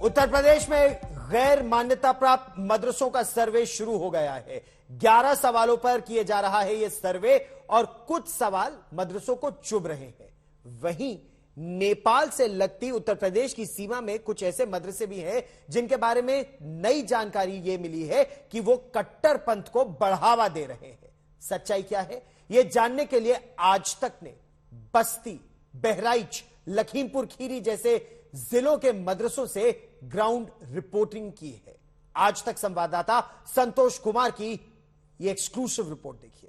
उत्तर प्रदेश में गैर मान्यता प्राप्त मदरसों का सर्वे शुरू हो गया है। 11 सवालों पर किए जा रहा है यह सर्वे और कुछ सवाल मदरसों को चुभ रहे हैं। वहीं नेपाल से लगती उत्तर प्रदेश की सीमा में कुछ ऐसे मदरसे भी हैं जिनके बारे में नई जानकारी यह मिली है कि वो कट्टरपंथ को बढ़ावा दे रहे हैं। सच्चाई क्या है, यह जानने के लिए आज तक ने बस्ती, बहराइच, लखीमपुर खीरी जैसे जिलों के मदरसों से ग्राउंड रिपोर्टिंग की है। आज तक संवाददाता संतोष कुमार की यह एक्सक्लूसिव रिपोर्ट देखिए।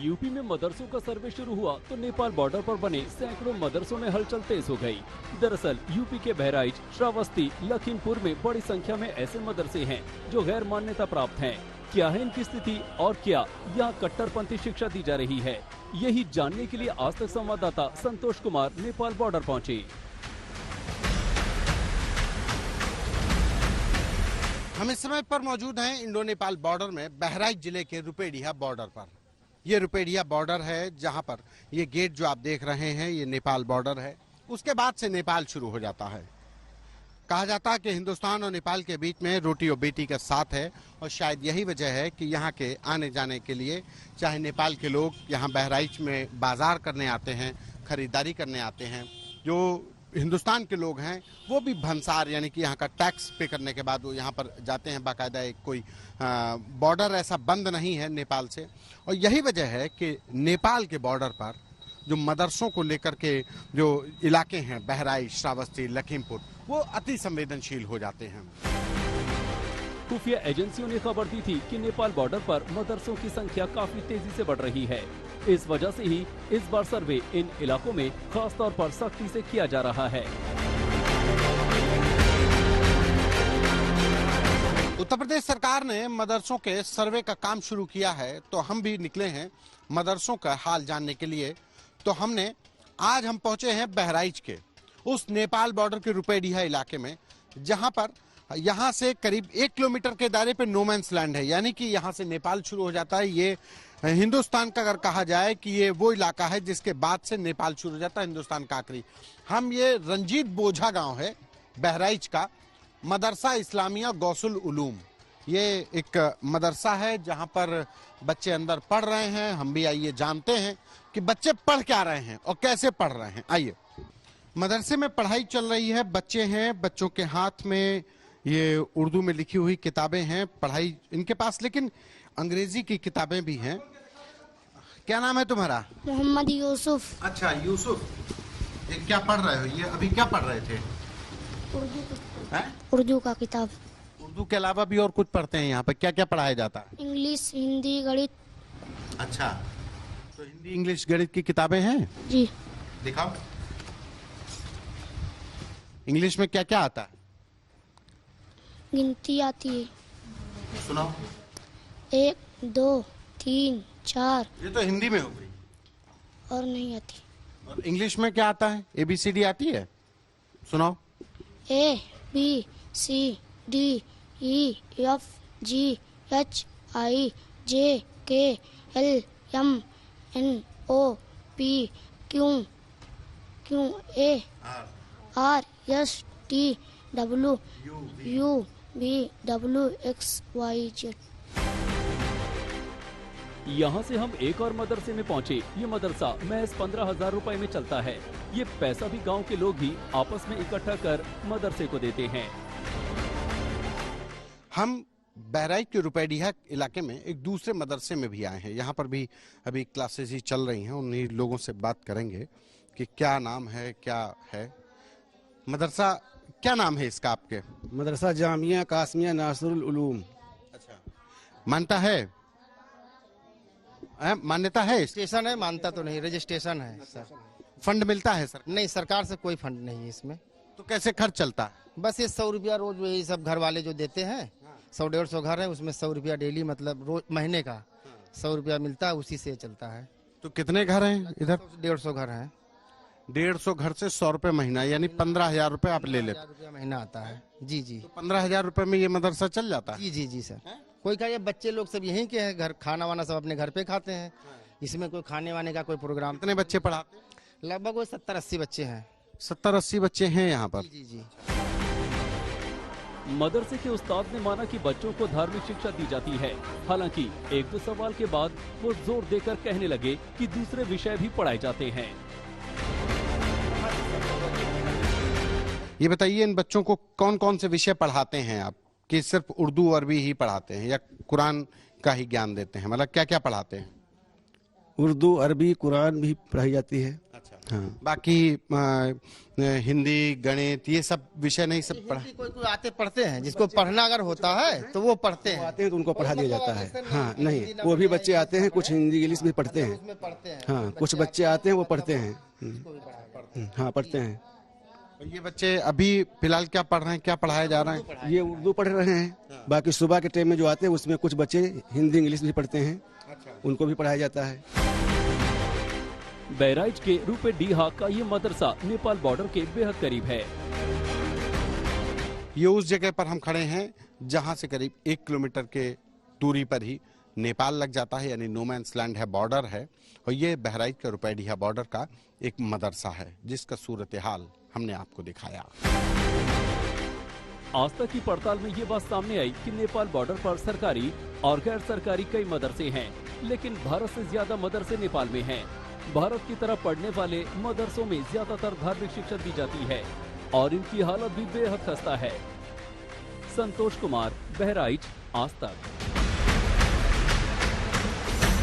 यूपी में मदरसों का सर्वे शुरू हुआ तो नेपाल बॉर्डर पर बने सैकड़ों मदरसों में हलचल तेज हो गई। दरअसल यूपी के बहराइच, श्रावस्ती, लखीमपुर में बड़ी संख्या में ऐसे मदरसे हैं जो गैर मान्यता प्राप्त हैं। क्या है इनकी स्थिति और क्या यहाँ कट्टरपंथी शिक्षा दी जा रही है, यही जानने के लिए आज तक संवाददाता संतोष कुमार नेपाल बॉर्डर पहुँचे। हम इस समय पर मौजूद हैं इंडो नेपाल बॉर्डर में, बहराइच जिले के रुपेडिया बॉर्डर पर। ये रुपेडिया बॉर्डर है जहां पर ये गेट जो आप देख रहे हैं ये नेपाल बॉर्डर है। उसके बाद से नेपाल शुरू हो जाता है। कहा जाता है कि हिंदुस्तान और नेपाल के बीच में रोटी और बेटी का साथ है और शायद यही वजह है कि यहाँ के आने जाने के लिए चाहे नेपाल के लोग यहाँ बहराइच में बाजार करने आते हैं, खरीदारी करने आते हैं। जो हिंदुस्तान के लोग हैं वो भी भंसार यानी कि यहाँ का टैक्स पे करने के बाद वो यहाँ पर जाते हैं। बाकायदा एक कोई बॉर्डर ऐसा बंद नहीं है नेपाल से और यही वजह है कि नेपाल के बॉर्डर पर जो मदरसों को लेकर के जो इलाके हैं बहराइच, श्रावस्ती, लखीमपुर, वो अति संवेदनशील हो जाते हैं। खुफिया एजेंसियों ने खबर दी थी कि नेपाल बॉर्डर पर मदरसों की संख्या काफी तेजी से बढ़ रही है। इस वजह से ही इस बार सर्वे इन इलाकों में खास तौर पर सख्ती से किया जा रहा है। उत्तर प्रदेश सरकार ने मदरसों के सर्वे का काम शुरू किया है तो हम भी निकले हैं मदरसों का हाल जानने के लिए। तो आज हम पहुंचे हैं बहराइच के उस नेपाल बॉर्डर के रुपेडिया इलाके में, जहां पर यहाँ से करीब 1 किलोमीटर के दायरे पे नो मैंस लैंड है, यानी कि यहाँ से नेपाल शुरू हो जाता है। ये हिंदुस्तान का अगर कहा जाए कि ये वो इलाका है जिसके बाद से नेपाल शुरू हो जाता है, हिंदुस्तान का आखिरी। हम ये रंजीत बोझा गांव है बहराइच का, मदरसा इस्लामिया गौसुल उलूम। ये एक मदरसा है जहां पर बच्चे अंदर पढ़ रहे हैं। हम भी आइए जानते हैं कि बच्चे पढ़ क्या रहे हैं और कैसे पढ़ रहे हैं। आइए, मदरसे में पढ़ाई चल रही है, बच्चे हैं, बच्चों के हाथ में ये उर्दू में लिखी हुई किताबें हैं, पढ़ाई इनके पास, लेकिन अंग्रेजी की किताबें भी हैं। क्या नाम है तुम्हारा? मोहम्मद यूसुफ। अच्छा यूसुफ, ये क्या पढ़ रहे हो? ये अभी क्या पढ़ रहे थे? उर्दू का किताब। उर्दू के अलावा भी और कुछ पढ़ते हैं यहाँ पे? क्या क्या पढ़ाया जाता है? इंग्लिश, हिंदी, गणित। अच्छा, तो हिंदी, इंग्लिश, गणित की किताबें हैं जी। दिखाओ। इंग्लिश में क्या क्या आता है? गिनती आती है। सुनाओ। 1, 2, 3, 4। ये तो हिंदी में हो गई। और नहीं आती। और इंग्लिश में क्या आता है? ABCD आती है? सुनाओ। A, B, C, D, E, F, G, H, I, J, K, L, M, N, O, P, Q, A, R, S, T, W, U, V, W, X, Y, Z। यहाँ से हम एक और मदरसे में पहुँचे। ये मदरसा महज 15,000 रुपए में चलता है। ये पैसा भी गांव के लोग ही आपस में इकट्ठा कर मदरसे को देते हैं। हम बहराइच के रुपेडिया इलाके में एक दूसरे मदरसे में भी आए हैं। यहाँ पर भी अभी क्लासेस ही चल रही हैं। उन्हीं लोगों से बात करेंगे कि क्या नाम है, क्या है मदरसा, क्या नाम है इसका आपके? मदरसा जामिया कासमिया नासरुल उलूम। अच्छा, मानता है? मान्यता है? स्टेशन है, मानता तो नहीं, रजिस्ट्रेशन है सर। फंड मिलता है सर? नहीं, सरकार से कोई फंड नहीं है इसमें। तो कैसे खर्च चलता है? बस ये 100 रुपया रोज यही सब घर वाले जो देते हैं, 100-150 घर है, उसमें 100 रुपया डेली, मतलब रोज महीने का 100 रुपया मिलता है, उसी से चलता है। तो कितने घर हैं इधर? 150 घर हैं। 150 घर से 100 रुपए महीना, यानी 15,000 रुपए आप ले लेते? 1000 रुपया महीना आता है। जी जी। तो 15,000 रुपए में ये मदरसा चल जाता है? जी जी जी सर। कोई का ये बच्चे लोग सब यहीं के हैं, घर खाना वाना सब अपने घर पे खाते हैं, इसमें कोई खाने वाने का कोई प्रोग्राम। कितने बच्चे पढ़ाते हैं? लगभग वो 70-80 बच्चे हैं। 70-80 बच्चे हैं यहाँ पर? जी जी। मदरसे के उस्ताद ने माना कि बच्चों को धार्मिक शिक्षा दी जाती है। हालांकि 1-2 सवाल के बाद वो जोर देकर कहने लगे कि दूसरे विषय भी पढ़ाए जाते हैं। ये बताइए, इन बच्चों को कौन कौन से विषय पढ़ाते हैं आप? कि सिर्फ उर्दू अरबी ही पढ़ाते हैं या कुरान का ही ज्ञान देते हैं? मतलब क्या क्या पढ़ाते हैं? उर्दू अरबी कुरान भी पढ़ाई जाती है। अच्छा। हाँ। बाकी हिंदी गणित ये सब विषय नहीं सब पढ़ा? कोई कोई आते पढ़ते हैं, जिसको पढ़ना अगर होता है तो वो पढ़ते हैं। आते हैं तो उनको पढ़ा दिया जाता है। हाँ नहीं, वो भी बच्चे आते हैं, कुछ हिंदी इंग्लिश भी पढ़ते हैं। उसमें पढ़ते हैं। हाँ, कुछ बच्चे आते हैं वो पढ़ते हैं। हाँ पढ़ते हैं। ये बच्चे अभी फिलहाल क्या पढ़ रहे हैं, क्या पढ़ाया जा रहा है? ये उर्दू पढ़ रहे हैं। बाकी सुबह के टाइम में जो आते हैं उसमें कुछ बच्चे हिंदी इंग्लिश भी पढ़ते हैं, उनको भी पढ़ाया जाता है। बहराइच के रूपे डीहा का ये मदरसा नेपाल बॉर्डर के बेहद करीब है। ये उस जगह पर हम खड़े हैं जहां से करीब 1 किलोमीटर के दूरी पर ही नेपाल लग जाता है, यानी नो मैंस लैंड है, बॉर्डर है। और ये बहराइच के रुपैडिहा बॉर्डर का एक मदरसा है जिसका सूरत हाल हमने आपको दिखाया। आज तक की पड़ताल में ये बात सामने आई कि नेपाल बॉर्डर पर सरकारी और गैर सरकारी कई मदरसे हैं, लेकिन भारत से ज्यादा मदरसे नेपाल में हैं। भारत की तरफ पढ़ने वाले मदरसों में ज्यादातर धार्मिक शिक्षा दी जाती है और इनकी हालत भी बेहद खस्ता है। संतोष कुमार, बहराइच, आज तक।